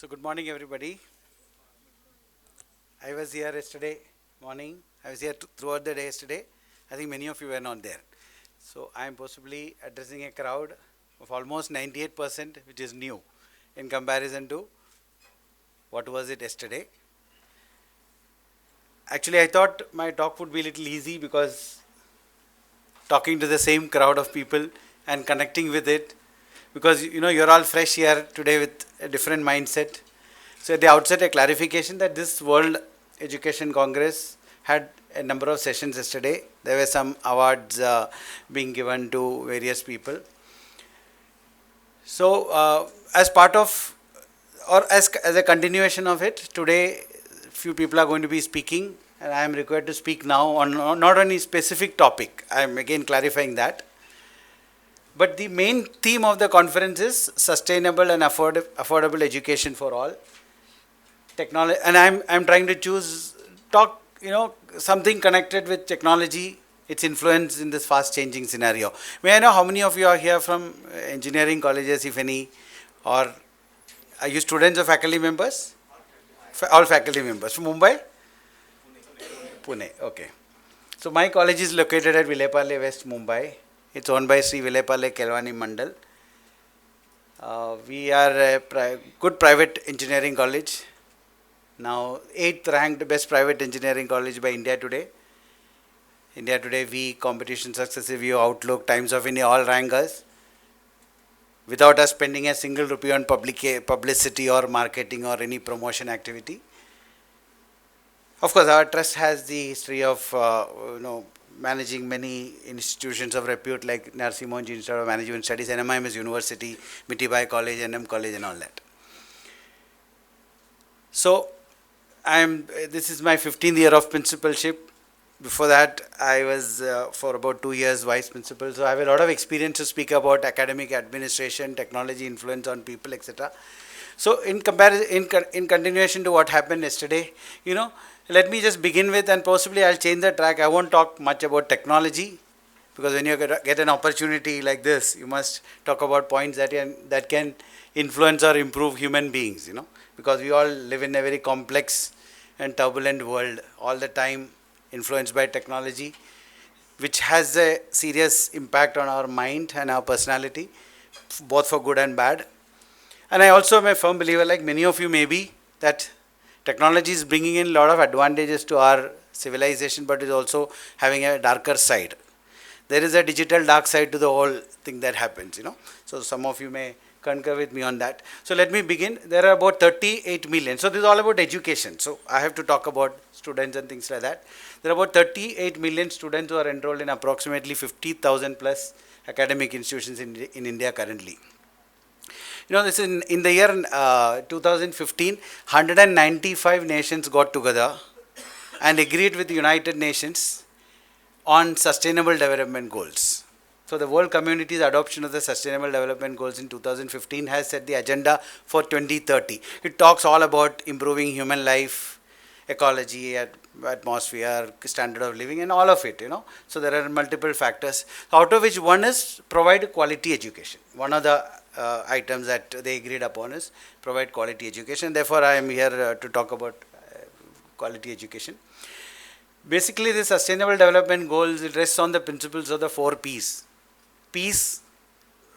So good morning, everybody. I was here yesterday morning. I was here throughout the day yesterday. I think many of you were not there. So I am possibly addressing a crowd of almost 98%, which is new in comparison to what was it yesterday. Actually, I thought my talk would be a little easy because talking to the same crowd of people and connecting with it, because you're all fresh here today with a different mindset. So at the outset, a clarification that this World Education Congress had a number of sessions yesterday. There were some awards being given to various people. So as part of, or as a continuation of it, today few people are going to be speaking, and I am required to speak now on not on any specific topic. I am again clarifying that. But the main theme of the conference is sustainable and affordable education for all. Technology, and I'm trying to talk something connected with technology, its influence in this fast changing scenario. May I know how many of you are here from engineering colleges, if any, or are you students or faculty members? All faculty members from Mumbai, Pune. Okay. So my college is located at Vilepale West, Mumbai. It's owned by Sri Vilepale Kelwani Mandal. We are a good private engineering college. Now, 8th ranked best private engineering college by India Today. India Today, we, Competition Success Review, Outlook, Times of India all rank us without us spending a single rupee on publicity or marketing or any promotion activity. Of course, our trust has the history of managing many institutions of repute like Narsi Monji Institute of Management Studies, NMIMS University, Mitibai College, NM College, and all that. So, this is my 15th year of principalship. Before that, I was for about 2 years vice principal. So I have a lot of experience to speak about academic administration, technology influence on people, etc. So in comparison, in continuation to what happened yesterday, let me just begin with, and possibly I'll change the track. I won't talk much about technology, because when you get an opportunity like this, you must talk about points that can influence or improve human beings. Because we all live in a very complex and turbulent world all the time, influenced by technology, which has a serious impact on our mind and our personality, both for good and bad. And I also am a firm believer, like many of you may be, that technology is bringing in a lot of advantages to our civilization, but is also having a darker side. There is a digital dark side to the whole thing that happens, So some of you may concur with me on that. So let me begin. There are about 38 million. So this is all about education. So I have to talk about students and things like that. There are about 38 million students who are enrolled in approximately 50,000 plus academic institutions in India currently. This in the year 2015, 195 nations got together and agreed with the United Nations on sustainable development goals. So the world community's adoption of the Sustainable Development Goals in 2015 has set the agenda for 2030. It talks all about improving human life, ecology, atmosphere, standard of living, and all of it, So there are multiple factors, out of which one is provide quality education. One of the items that they agreed upon is provide quality education. Therefore, I am here to talk about quality education. Basically, the Sustainable Development Goals, it rests on the principles of the 4 P's. Peace,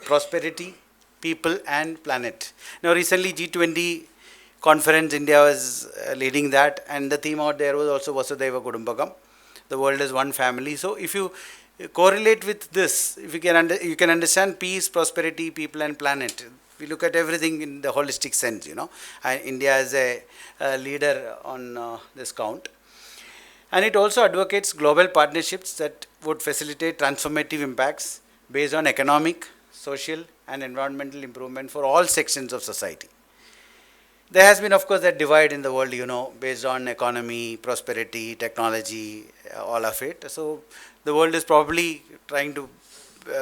prosperity, people, and planet. Now, recently G20 conference, India was leading that, and the theme out there was also Vasudeva Kudumbakam. The world is one family. So, if you correlate with this, if you can understand peace, prosperity, people, and planet. We look at everything in the holistic sense, And India is a leader on this count. And it also advocates global partnerships that would facilitate transformative impacts based on economic, social, and environmental improvement for all sections of society. There has been, of course, that divide in the world, based on economy, prosperity, technology, all of it. So the world is probably trying to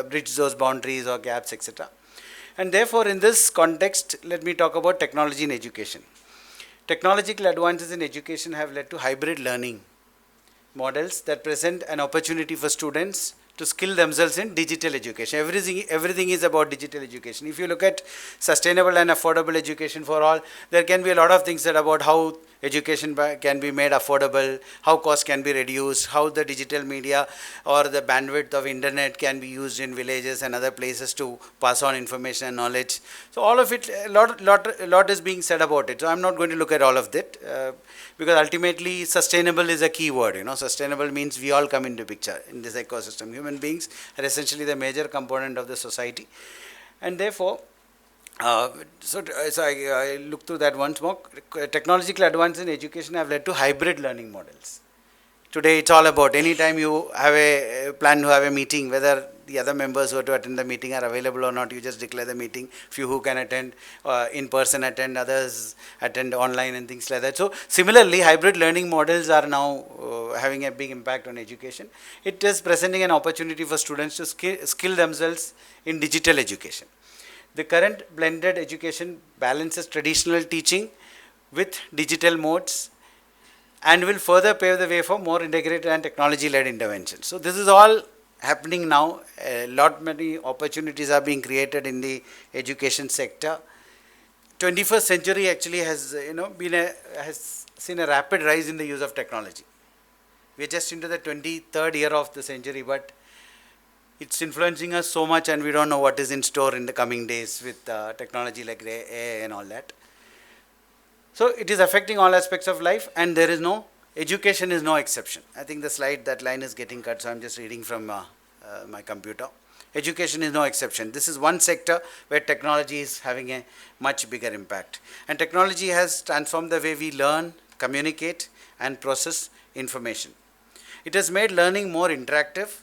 bridge those boundaries or gaps, etc. And therefore, in this context, let me talk about technology in education. Technological advances in education have led to hybrid learning models that present an opportunity for students to skill themselves in digital education. Everything is about digital education. If you look at sustainable and affordable education for all, there can be a lot of things that about how education can be made affordable, how costs can be reduced, how the digital media or the bandwidth of internet can be used in villages and other places to pass on information and knowledge. So all of it, a lot is being said about it. So I'm not going to look at all of that because ultimately sustainable is a key word. Sustainable means we all come into picture in this ecosystem. Human beings are essentially the major component of the society, and therefore I look through that once more. Technological advances in education have led to hybrid learning models. Today it's all about anytime you have a plan to have a meeting, whether the other members who are to attend the meeting are available or not, you just declare the meeting. Few who can attend in person attend, others attend online and things like that. So similarly, hybrid learning models are now having a big impact on education. It is presenting an opportunity for students to skill themselves in digital education. The current blended education balances traditional teaching with digital modes and will further pave the way for more integrated and technology-led interventions. So this is all happening now. A lot many opportunities are being created in the education sector. 21st century actually has has seen a rapid rise in the use of technology. We are just into the 23rd year of the century, but it's influencing us so much, and we don't know what is in store in the coming days with technology like AI and all that. So it is affecting all aspects of life, and there is no, education is no exception. I think the slide, that line is getting cut, so I'm just reading from my computer. Education is no exception. This is one sector where technology is having a much bigger impact. And technology has transformed the way we learn, communicate, and process information. It has made learning more interactive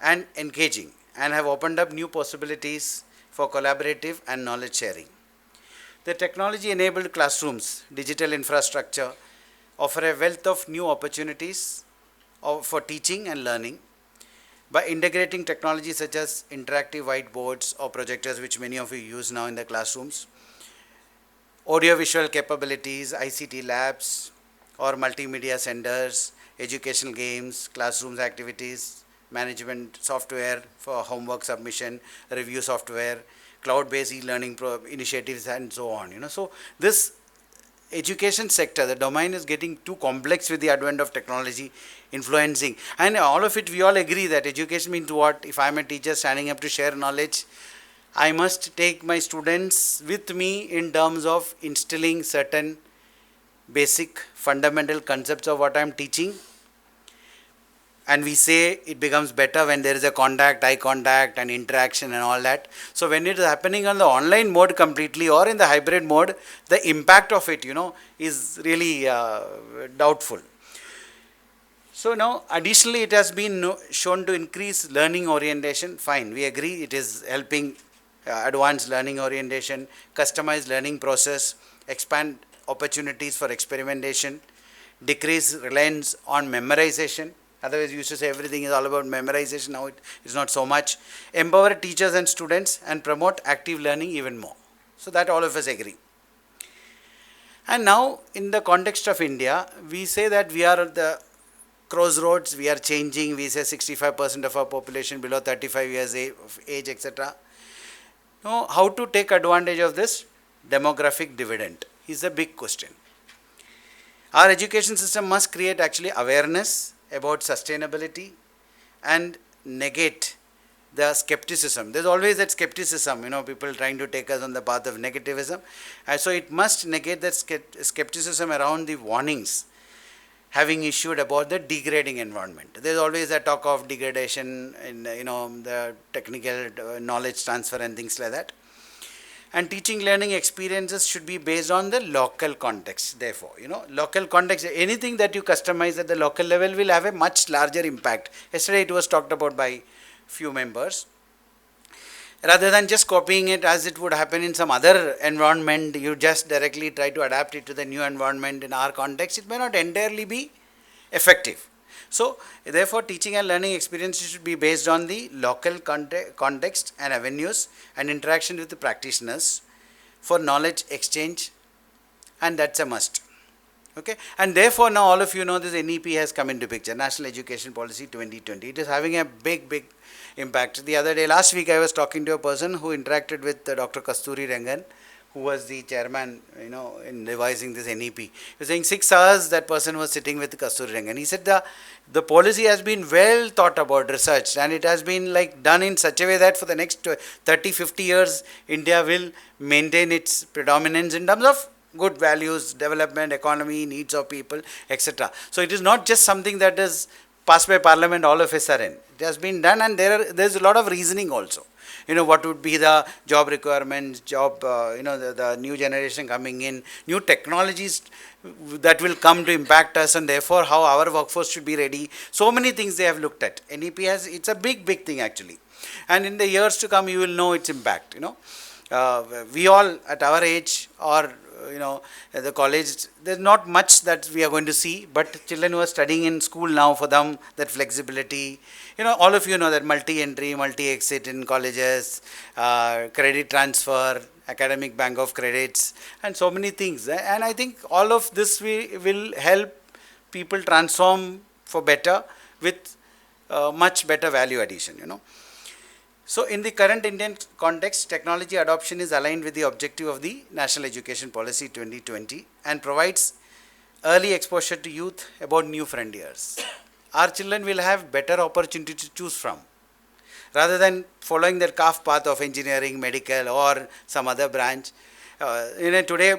and engaging, and have opened up new possibilities for collaborative and knowledge sharing. The technology-enabled classrooms, digital infrastructure, offer a wealth of new opportunities for teaching and learning. By integrating technology such as interactive whiteboards or projectors, which many of you use now in the classrooms, audio-visual capabilities, ICT labs, or multimedia centers, educational games, classrooms activities, management software for homework submission, review software, cloud-based e-learning initiatives, and so on. So this education sector, the domain is getting too complex with the advent of technology influencing, and all of it we all agree that education means what? If I am a teacher standing up to share knowledge, I must take my students with me in terms of instilling certain basic fundamental concepts of what I am teaching. And we say it becomes better when there is a contact, eye contact and interaction and all that. So when it is happening on the online mode completely or in the hybrid mode, the impact of it, is really doubtful. So now additionally it has been shown to increase learning orientation. Fine, we agree it is helping advanced learning orientation, customized learning process, expand opportunities for experimentation, decrease reliance on memorization. Otherwise, we used to say everything is all about memorization. Now it is not so much. Empower teachers and students and promote active learning even more. So that all of us agree. And now in the context of India, we say that we are at the crossroads, we are changing. We say 65% of our population below 35 years of age, etc. Now, how to take advantage of this demographic dividend is a big question. Our education system must create actually awareness about sustainability and negate the skepticism. There's always that skepticism, people trying to take us on the path of negativism. And so it must negate that skepticism around the warnings having issued about the degrading environment. There's always a talk of degradation in the technical knowledge transfer and things like that. And teaching learning experiences should be based on the local context. Therefore, local context, anything that you customize at the local level will have a much larger impact. Yesterday it was talked about by few members. Rather than just copying it as it would happen in some other environment, you just directly try to adapt it to the new environment in our context, it may not entirely be effective. So, therefore, teaching and learning experiences should be based on the local context and avenues and interaction with the practitioners for knowledge exchange, and that's a must. Okay, and therefore now all of you know this NEP has come into picture, National Education Policy 2020. It is having a big impact. The other day, last week, I was talking to a person who interacted with Dr. Kasturi Rangan, who was the chairman, in revising this NEP. He was saying 6 hours that person was sitting with Kasturi Rangan. He said the policy has been well thought about, researched, and it has been like done in such a way that for the next 30, 50 years, India will maintain its predominance in terms of good values, development, economy, needs of people, etc. So it is not just something that is passed by parliament all of a sudden. It has been done, and there's a lot of reasoning also. What would be the job requirements, the new generation coming in, new technologies that will come to impact us, and therefore how our workforce should be ready. So many things they have looked at. NEP it's a big thing actually. And in the years to come, you will know its impact, we all at our age, or at the college, there's not much that we are going to see, but children who are studying in school now, for them, that flexibility, all of you know that multi-entry, multi-exit in colleges, credit transfer, academic bank of credits, and so many things. And I think all of this will help people transform for better with much better value addition, So in the current Indian context, technology adoption is aligned with the objective of the National Education Policy 2020 and provides early exposure to youth about new frontiers. Our children will have better opportunity to choose from, rather than following their calf path of engineering, medical, or some other branch. Today,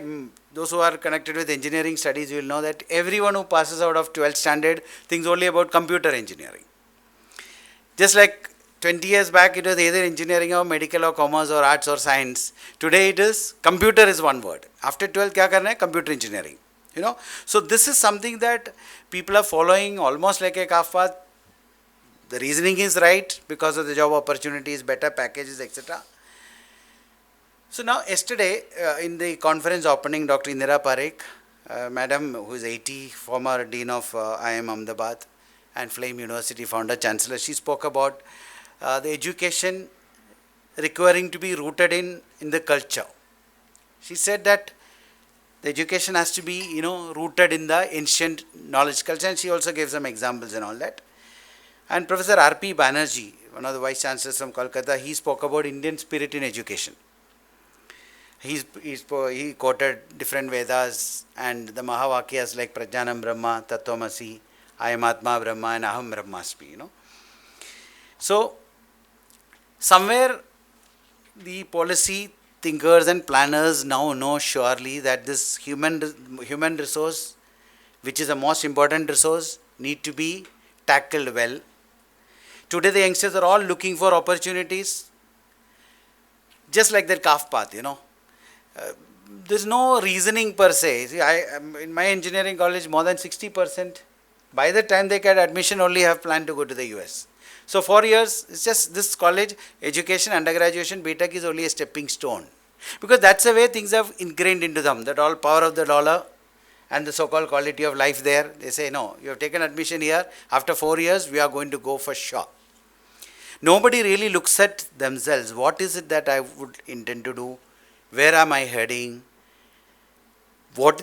those who are connected with engineering studies will know that everyone who passes out of 12th standard thinks only about computer engineering. Just like 20 years back, it was either engineering or medical or commerce or arts or science. Today it is computer is one word. After 12th, kya karna hai? Computer engineering. So this is something that people are following almost like a calf path. The reasoning is right because of the job opportunities, better packages, etc. So now yesterday in the conference opening, Dr. Indira Parekh, Madam, who is 80, former Dean of IIM Ahmedabad and Flame University founder, Chancellor, she spoke about the education requiring to be rooted in the culture. She said that the education has to be, rooted in the ancient knowledge culture, and she also gave some examples and all that. And Professor R.P. Banerjee, one of the vice chancellors from Kolkata, he spoke about Indian spirit in education. He quoted different Vedas and the Mahavakyas like Prajnanam Brahma, Tattvamasi, Ayam Atma Brahma, and Aham Brahmasmi, So, somewhere the policy thinkers and planners now know surely that this human resource, which is the most important resource, need to be tackled well. Today the youngsters are all looking for opportunities, just like their calf path, there's no reasoning per se. See, in my engineering college, more than 60%, by the time they get admission, only have planned to go to the US. So 4 years, it's just this college, education, undergraduation, BTech is only a stepping stone. Because that's the way things have ingrained into them, that all power of the dollar and the so-called quality of life there. They say, no, you have taken admission here, after 4 years, we are going to go for sure. Nobody really looks at themselves. What is it that I would intend to do? Where am I heading?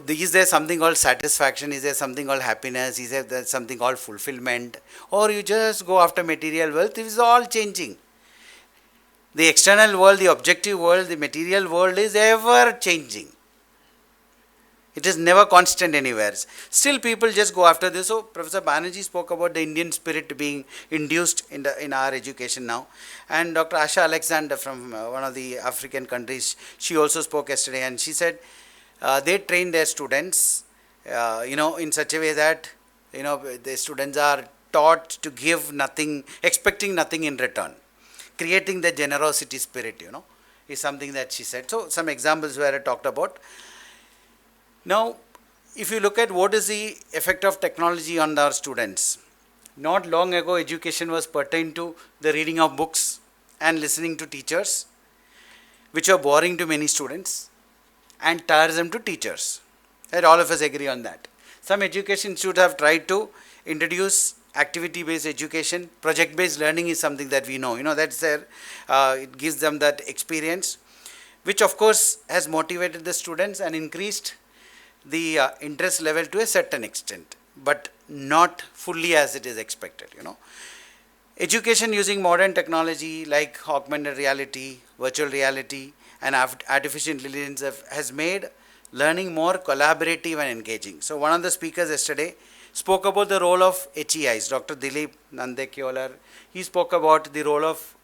Is there something called satisfaction? Is there something called happiness? Is there something called fulfillment? Or you just go after material wealth? It is all changing. The external world, the objective world, the material world is ever changing. It is never constant anywhere. Still people just go after this. So Professor Banerjee spoke about the Indian spirit being induced in our education now. And Dr. Asha Alexander from one of the African countries, she also spoke yesterday, and she said they train their students, in such a way that, the students are taught to give nothing, expecting nothing in return. Creating the generosity spirit, is something that she said. So some examples were talked about. Now, if you look at what is the effect of technology on our students, not long ago education was pertained to the reading of books and listening to teachers, which are boring to many students and tiresome to teachers. And all of us agree on that. Some education should have tried to introduce activity-based education. Project-based learning is something that we know. That's there. It gives them that experience, which of course has motivated the students and increased the interest level to a certain extent, but not fully as it is expected. Education using modern technology like augmented reality, virtual reality, and artificial intelligence has made learning more collaborative and engaging. So one of the speakers yesterday spoke about the role of HEIs, Dr. Dilip Nandekyolar. He spoke about the role of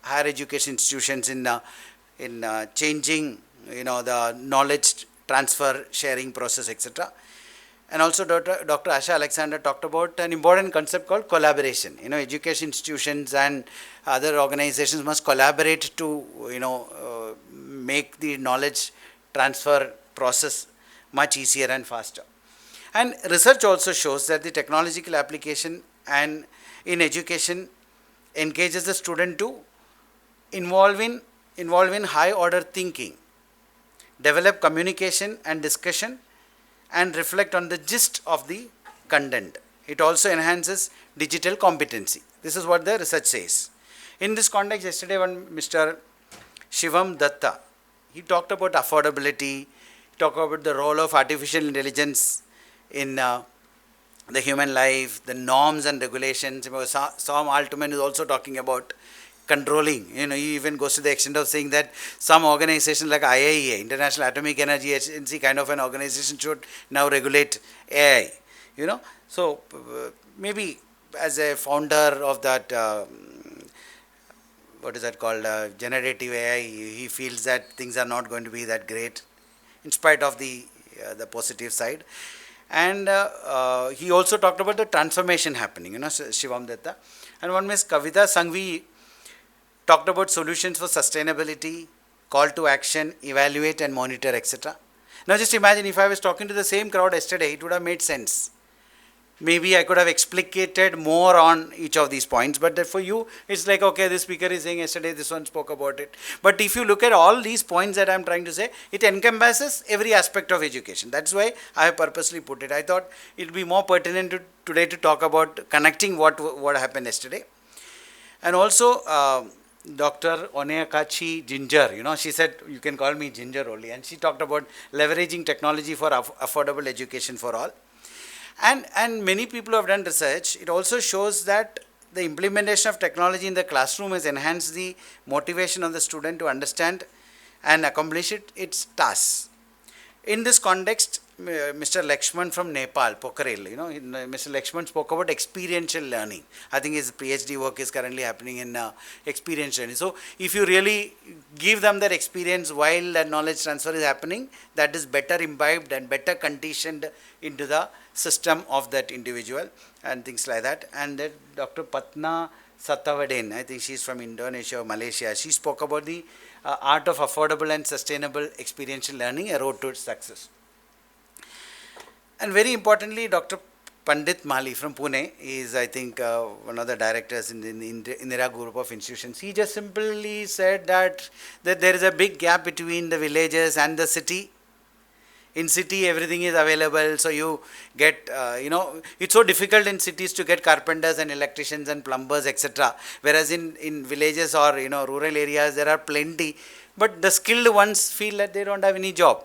higher education institutions in changing, the knowledge transfer, sharing process, etc. And also Dr. Asha Alexander talked about an important concept called collaboration. Education institutions and other organizations must collaborate to, make the knowledge transfer process much easier and faster. And research also shows that the technological application and in education engages the student to involve in high order thinking, develop communication and discussion, and reflect on the gist of the content. It also enhances digital competency. This is what the research says. In this context, yesterday when Mr. Shivam Datta, he talked about affordability, talked about the role of artificial intelligence in the human life, the norms and regulations. Sam Altman is also talking about controlling. He even goes to the extent of saying that some organizations like IAEA, International Atomic Energy Agency, kind of an organization, should now regulate AI. So maybe as a founder of that, what is that called, generative AI, he feels that things are not going to be that great, in spite of the positive side. And he also talked about the transformation happening, Shivam Datta. And one Ms. Kavita Sanghvi talked about solutions for sustainability, call to action, evaluate and monitor, etc. Now just imagine if I was talking to the same crowd yesterday, it would have made sense. Maybe I could have explicated more on each of these points, but for you, it's like, okay, this speaker is saying yesterday, this one spoke about it. But if you look at all these points that I'm trying to say, it encompasses every aspect of education. That's why I have purposely put it. I thought it would be more pertinent today to talk about connecting what happened yesterday. And also, Dr. Oneyakachi Ginger, she said, you can call me Ginger only. And she talked about leveraging technology for affordable education for all. And many people have done research. It also shows that the implementation of technology in the classroom has enhanced the motivation of the student to understand and accomplish its tasks. In this context, Mr. Lakshman from Nepal, Pokharail, Mr. Lakshman spoke about experiential learning. I think his PhD work is currently happening in experiential learning. So if you really give them that experience while that knowledge transfer is happening, that is better imbibed and better conditioned into the system of that individual and things like that. And that Dr. Patna Satavaden, I think she's from Indonesia or Malaysia, she spoke about the art of affordable and sustainable experiential learning, a road to success. And very importantly, Dr. Pandit Mali from Pune is, I think, one of the directors in the Indira group of institutions. He just simply said that there is a big gap between the villages and the city. In city, everything is available, so you get, it's so difficult in cities to get carpenters and electricians and plumbers, etc. Whereas in villages or, rural areas, there are plenty. But the skilled ones feel that they don't have any job.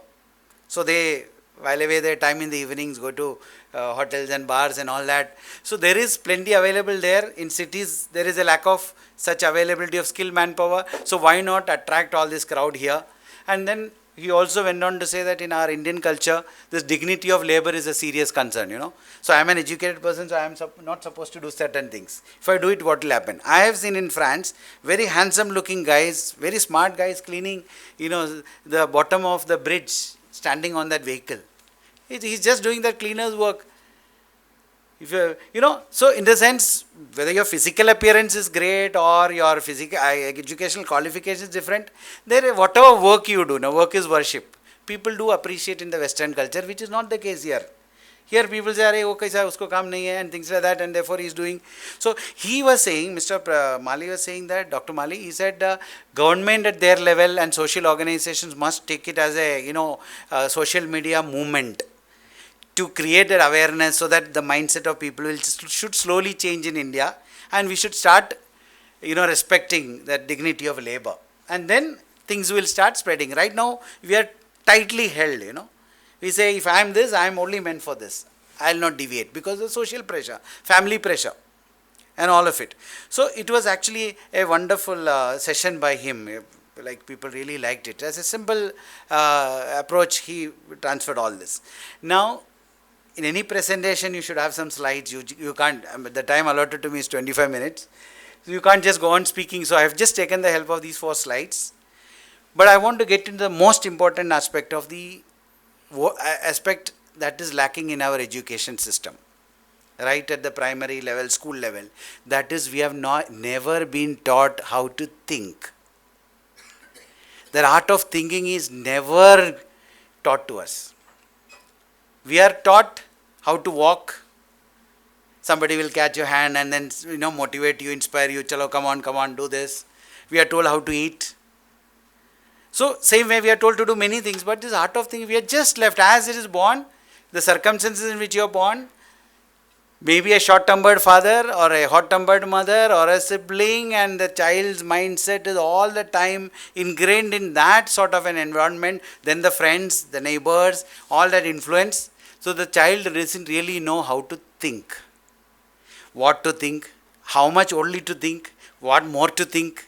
So they while away their time in the evenings, go to hotels and bars and all that. So there is plenty available there. In cities, there is a lack of such availability of skilled manpower. So why not attract all this crowd here? And then he also went on to say that in our Indian culture, this dignity of labor is a serious concern, So I am an educated person, so I am not supposed to do certain things. If I do it, what will happen? I have seen in France, very handsome looking guys, very smart guys cleaning, the bottom of the bridge, standing on that vehicle. He's just doing that cleaner's work. If so in the sense, whether your physical appearance is great or your physical educational qualification is different, whatever work you do, now work is worship. People do appreciate in the Western culture, which is not the case here. Here people say, "Arey, okay, sir, usko kaam nahi hai," and things like that, and therefore he is doing. So he was saying, Mr. Mali was saying that, Dr. Mali, he said, government at their level and social organizations must take it as a social media movement to create that awareness so that the mindset of people should slowly change in India, and we should start, respecting the dignity of labor, and then things will start spreading. Right now, we are tightly held, We say, if I am this, I am only meant for this. I will not deviate because of social pressure, family pressure, and all of it. So it was actually a wonderful session by him. Like, people really liked it. As a simple approach, he transferred all this. Now, in any presentation, you should have some slides. You can't, the time allotted to me is 25 minutes. So you can't just go on speaking. So I have just taken the help of these 4 slides. But I want to get into the most important aspect of the aspect that is lacking in our education system, right at the primary level, school level. That is, we have never been taught how to think. The art of thinking is never taught to us. We are taught how to walk. Somebody will catch your hand and then, motivate you, inspire you. Chalo, come on, do this. We are told how to eat. So, same way we are told to do many things, but this art of thinking, we are just left as it is born, the circumstances in which you are born, maybe a short-tempered father or a hot-tempered mother or a sibling, and the child's mindset is all the time ingrained in that sort of an environment. Then the friends, the neighbors, all that influence. So the child doesn't really know how to think, what to think, how much only to think, what more to think,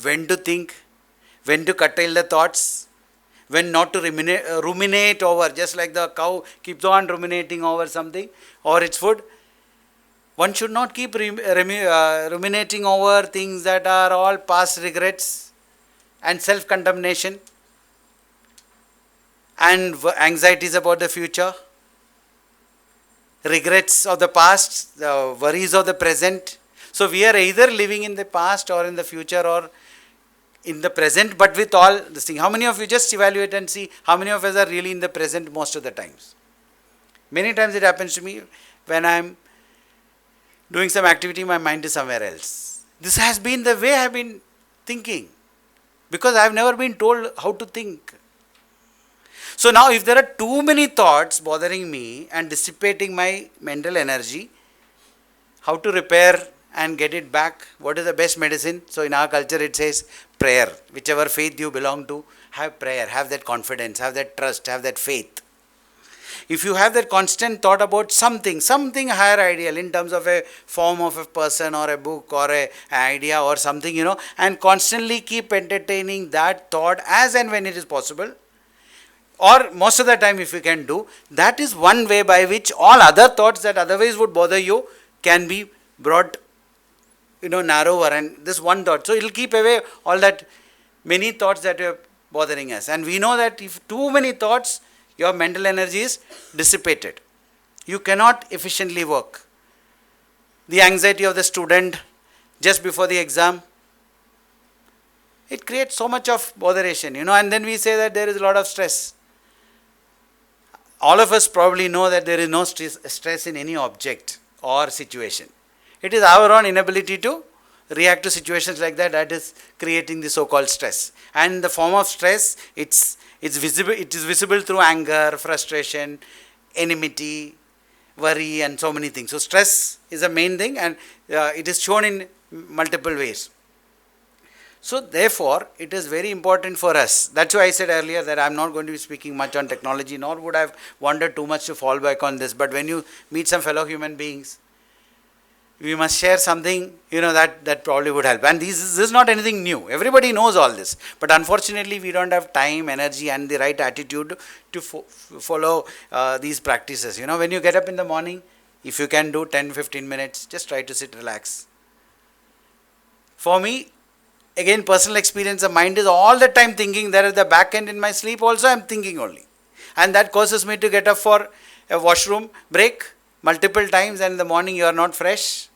when to curtail the thoughts, when not to ruminate over, just like the cow keeps on ruminating over something or its food. One should not keep ruminating over things that are all past regrets and self-condemnation and anxieties about the future, regrets of the past, the worries of the present. So we are either living in the past or in the future or in the present, but with all this thing. How many of you, just evaluate and see how many of us are really in the present most of the times? Many times it happens to me when I am doing some activity, my mind is somewhere else. This has been the way I have been thinking because I have never been told how to think. So now if there are too many thoughts bothering me and dissipating my mental energy, how to repair and get it back? What is the best medicine? So in our culture it says prayer. Whichever faith you belong to, have prayer, have that confidence, have that trust, have that faith. If you have that constant thought about something higher ideal in terms of a form of a person or a book or an idea or something, and constantly keep entertaining that thought as and when it is possible, or most of the time if you can do, that is one way by which all other thoughts that otherwise would bother you can be brought narrower, and this one thought. So it will keep away all that many thoughts that are bothering us. And we know that if too many thoughts, your mental energy is dissipated. You cannot efficiently work. The anxiety of the student just before the exam, it creates so much of botheration, and then we say that there is a lot of stress. All of us probably know that there is no stress in any object or situation. It is our own inability to react to situations like that that is creating the so-called stress. And the form of stress, it is visible through anger, frustration, enmity, worry, and so many things. So stress is a main thing, and it is shown in multiple ways. So therefore, it is very important for us. That's why I said earlier that I am not going to be speaking much on technology, nor would I have wanted too much to fall back on this. But when you meet some fellow human beings, we must share something, that probably would help. And this is not anything new. Everybody knows all this. But unfortunately, we don't have time, energy, and the right attitude to follow these practices. When you get up in the morning, if you can do 10-15 minutes, just try to sit, relax. For me, again, personal experience, the mind is all the time thinking. There at the back end in my sleep also, I am thinking only. And that causes me to get up for a washroom break multiple times, and in the morning you are not fresh.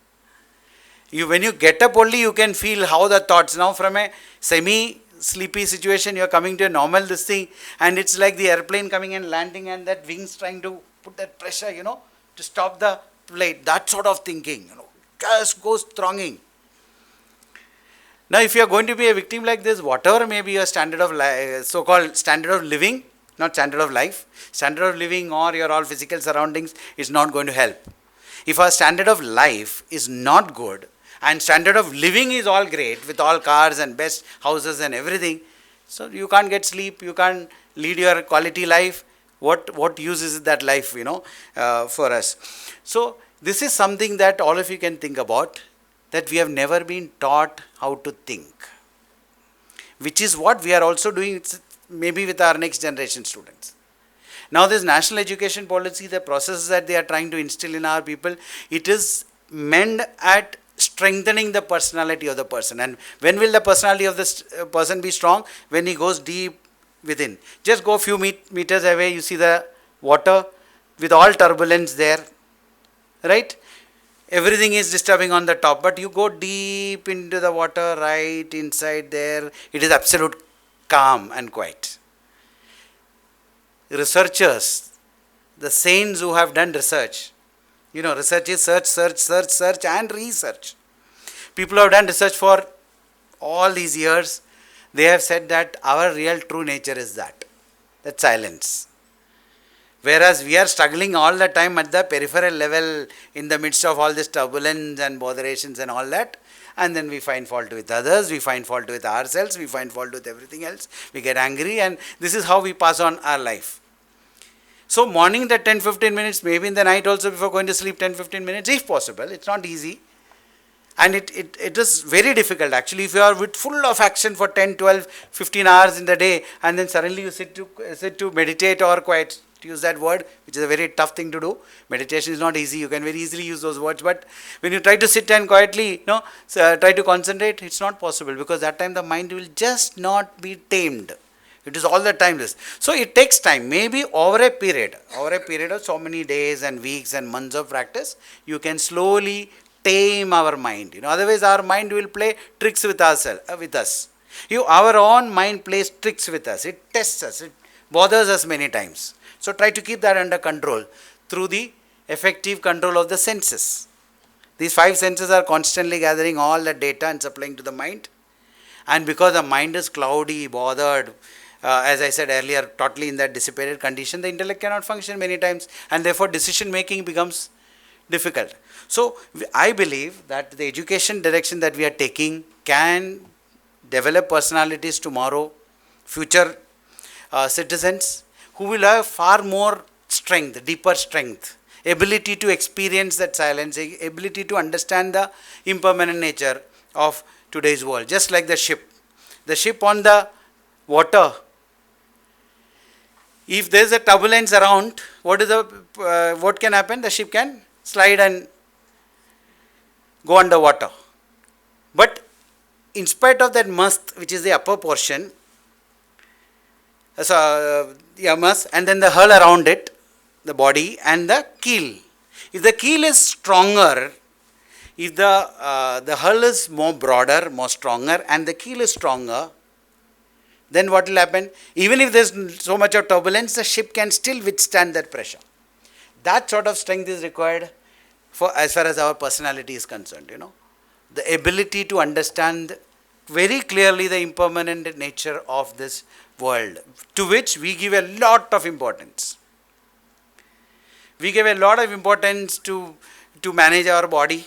When you get up only, you can feel how the thoughts, now from a semi-sleepy situation, you are coming to a normal this thing, and it's like the airplane coming and landing and that wings trying to put that pressure, to stop the flight. That sort of thinking, just goes thronging. Now, if you are going to be a victim like this, whatever may be your standard of life, so-called standard of living, not standard of life, standard of living or your all physical surroundings is not going to help. If our standard of life is not good and standard of living is all great with all cars and best houses and everything, so you can't get sleep, you can't lead your quality life, what use is that life, for us? So this is something that all of you can think about, that we have never been taught how to think, which is what we are also doing maybe with our next generation students. Now this national education policy, the processes that they are trying to instill in our people, it is meant at strengthening the personality of the person. And when will the personality of this person be strong? When he goes deep within. Just go a few meters away, you see the water with all turbulence there, right? Everything is disturbing on the top, but you go deep into the water, right inside there, it is absolute calm and quiet. Researchers, the saints who have done research, research is search and research. People who have done research for all these years, they have said that our real true nature is that silence. Whereas we are struggling all the time at the peripheral level in the midst of all this turbulence and botherations and all that. And then we find fault with others, we find fault with ourselves, we find fault with everything else. We get angry, and this is how we pass on our life. So morning that 10-15 minutes, maybe in the night also before going to sleep 10-15 minutes, if possible. It's not easy. And it is very difficult actually if you are with full of action for 10, 12, 15 hours in the day, and then suddenly you sit to meditate or quiet, to use that word, which is a very tough thing to do. Meditation is not easy. You can very easily use those words, but when you try to sit and quietly, try to concentrate, it's not possible, because that time the mind will just not be tamed. It is all the time this. So it takes time. Maybe over a period of so many days and weeks and months of practice, you can slowly tame our mind. Otherwise our mind will play tricks with us. Our own mind plays tricks with us. It tests us. It bothers us many times. So try to keep that under control through the effective control of the senses. These 5 senses are constantly gathering all the data and supplying to the mind. And because the mind is cloudy, bothered, as I said earlier, totally in that dissipated condition, the intellect cannot function many times, and therefore decision making becomes difficult. So I believe that the education direction that we are taking can develop personalities tomorrow, future citizens who will have far more strength, deeper strength, ability to experience that silence, ability to understand the impermanent nature of today's world. Just like the ship on the water, if there is a turbulence around, what can happen? The ship can slide and go underwater. But in spite of that mast, which is the upper portion, mast, and then the hull around it, the body, and the keel. If the keel is stronger, if the hull is more broader, more stronger, and the keel is stronger, then what will happen? Even if there is so much of turbulence, the ship can still withstand that pressure. That sort of strength is required for as far as our personality is concerned. The ability to understand very clearly the impermanent nature of this world, to which we give a lot of importance. We give a lot of importance to manage our body,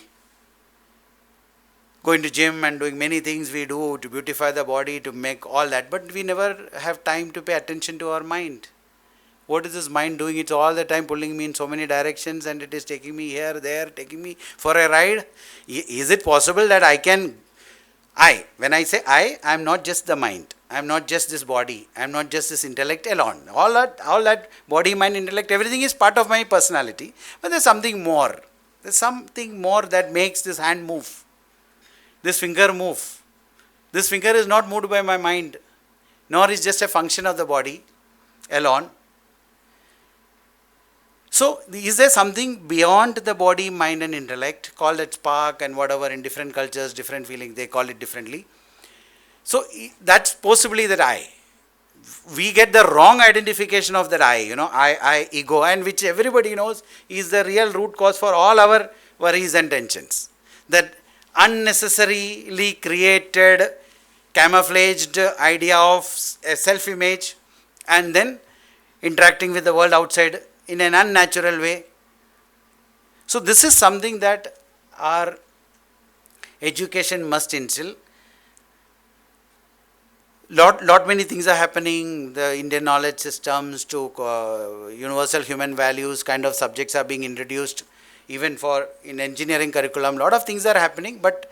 going to gym and doing many things we do to beautify the body, to make all that, but we never have time to pay attention to our mind. What is this mind doing? It's all the time pulling me in so many directions, and it is taking me here, there, taking me for a ride. Is it possible that when I say I am not just the mind, I am not just this body, I am not just this intellect alone. All that body, mind, intellect, everything is part of my personality, but there's something more. There's something more that makes this hand move, this finger move. This finger is not moved by my mind, nor is just a function of the body alone. So is there something beyond the body, mind and intellect, called it spark and whatever, in different cultures, different feelings, they call it differently. So that's possibly that I. We get the wrong identification of that I, ego, and which everybody knows is the real root cause for all our worries and tensions. That unnecessarily created, camouflaged idea of a self-image, and then interacting with the world outside in an unnatural way. So this is something that our education must instill. Lot many things are happening. The Indian knowledge systems to universal human values kind of subjects are being introduced, even for in engineering curriculum. Lot of things are happening, but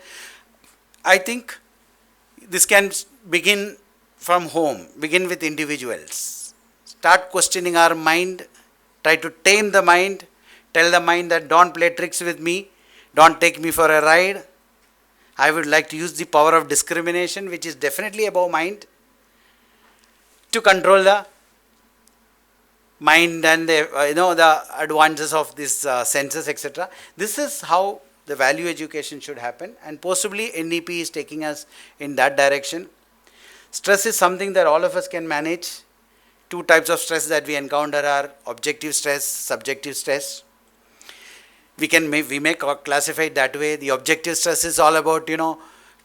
I think this can begin from home, begin with individuals. Start questioning our mind, try to tame the mind, tell the mind that don't play tricks with me, don't take me for a ride. I would like to use the power of discrimination, which is definitely above mind, to control the mind and the the advances of these senses, etc. This is how the value education should happen, and possibly NEP is taking us in that direction. Stress is something that all of us can manage. Two types of stress that we encounter are objective stress, subjective stress. We may classify it that way. The objective stress is all about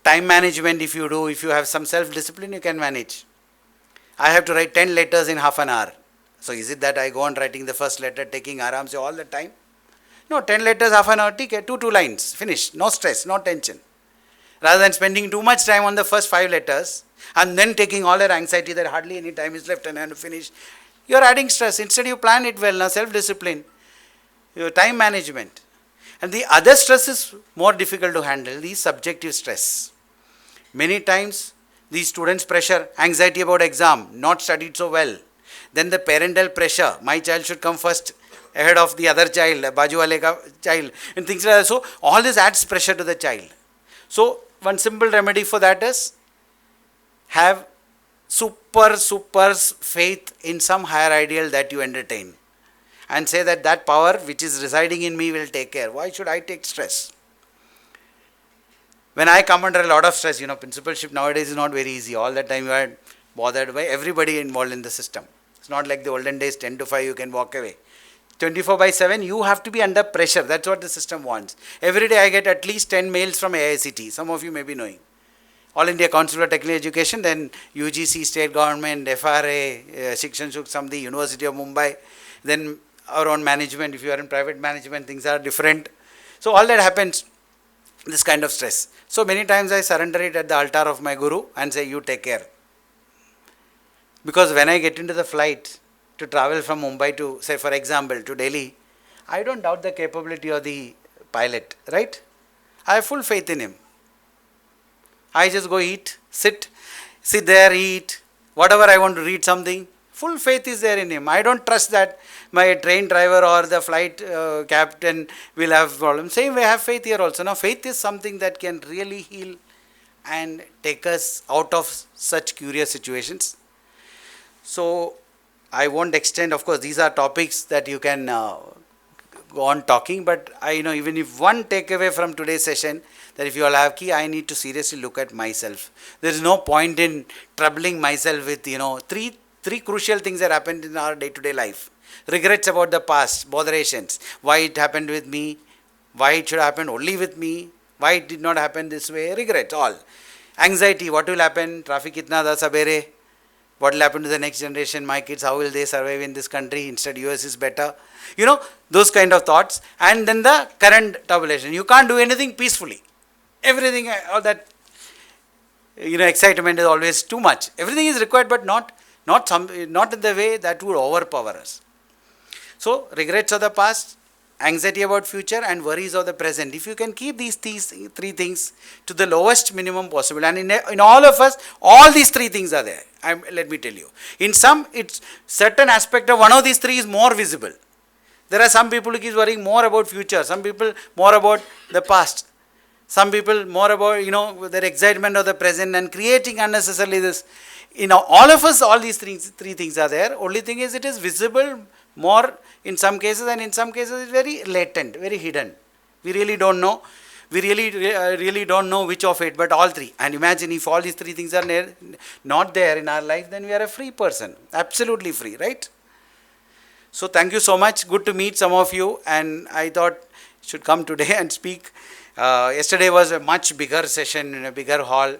time management. If you have some self discipline, you can manage. I have to write 10 letters in half an hour. So is it that I go on writing the first letter, taking aram se all the time? No, 10 letters, half an hour, take two lines, finish. No stress, no tension. Rather than spending too much time on the first 5 letters and then taking all your anxiety that hardly any time is left and I have to finish, you are adding stress. Instead you plan it well, now self-discipline, your time management. And the other stress is more difficult to handle, the subjective stress. Many times these students' pressure, anxiety about exam, not studied so well. Then the parental pressure, my child should come first ahead of the other child, baju wale ka child, and things like that. So all this adds pressure to the child. So one simple remedy for that is have super faith in some higher ideal that you entertain, and say that power which is residing in me will take care. Why should I take stress? When I come under a lot of stress, principalship nowadays is not very easy. All the time you are bothered by everybody involved in the system. It's not like the olden days, 10 to 5 you can walk away. 24/7 you have to be under pressure. That's what the system wants. Every day I get at least 10 mails from AICT. Some of you may be knowing. All India Council of Technical Education, then UGC, state government, FRA, Shikshan Sukh Samiti, University of Mumbai, then our own management. If you are in private management, things are different. So all that happens, this kind of stress. So many times I surrender it at the altar of my guru and say, you take care. Because when I get into the flight to travel from Mumbai to, say for example, to Delhi, I don't doubt the capability of the pilot, right? I have full faith in him. I just go eat, sit there, eat, whatever I want to read something. Full faith is there in him. I don't trust that my train driver or the flight captain will have problems. Same way I have faith here also. Now faith is something that can really heal and take us out of such curious situations. So I won't extend, of course these are topics that you can go on talking, but even if one takeaway from today's session, that if you all have key, I need to seriously look at myself. There is no point in troubling myself with three crucial things that happened in our day-to-day life. Regrets about the past, botherations, why it happened with me, why it should happen only with me, why it did not happen this way, regrets, all. Anxiety, what will happen, traffic itna da sabere, what will happen to the next generation, my kids, how will they survive in this country, instead US is better. Those kind of thoughts. And then the current tabulation. You can't do anything peacefully. Everything, all that, excitement is always too much. Everything is required, but not in the way that would overpower us. So, regrets of the past, anxiety about future, and worries of the present. If you can keep these three things to the lowest minimum possible, and in all of us, all these three things are there. Let me tell you. In some, it's certain aspect of one of these three is more visible. There are some people who keep worrying more about future, some people more about the past, some people more about, their excitement of the present and creating unnecessarily this. All of us, all these three things are there. Only thing is it is visible more in some cases, and in some cases it's very latent, very hidden. We really don't know. We really don't know which of it, but all three. And imagine if all these three things are not there in our life, then we are a free person. Absolutely free, right? So thank you so much. Good to meet some of you, and I thought I should come today and speak. Yesterday was a much bigger session in a bigger hall.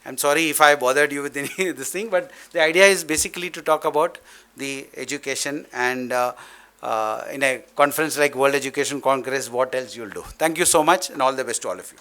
I'm sorry if I bothered you with any this thing, but the idea is basically to talk about the education, and in a conference like World Education Congress, what else you'll do. Thank you so much, and all the best to all of you.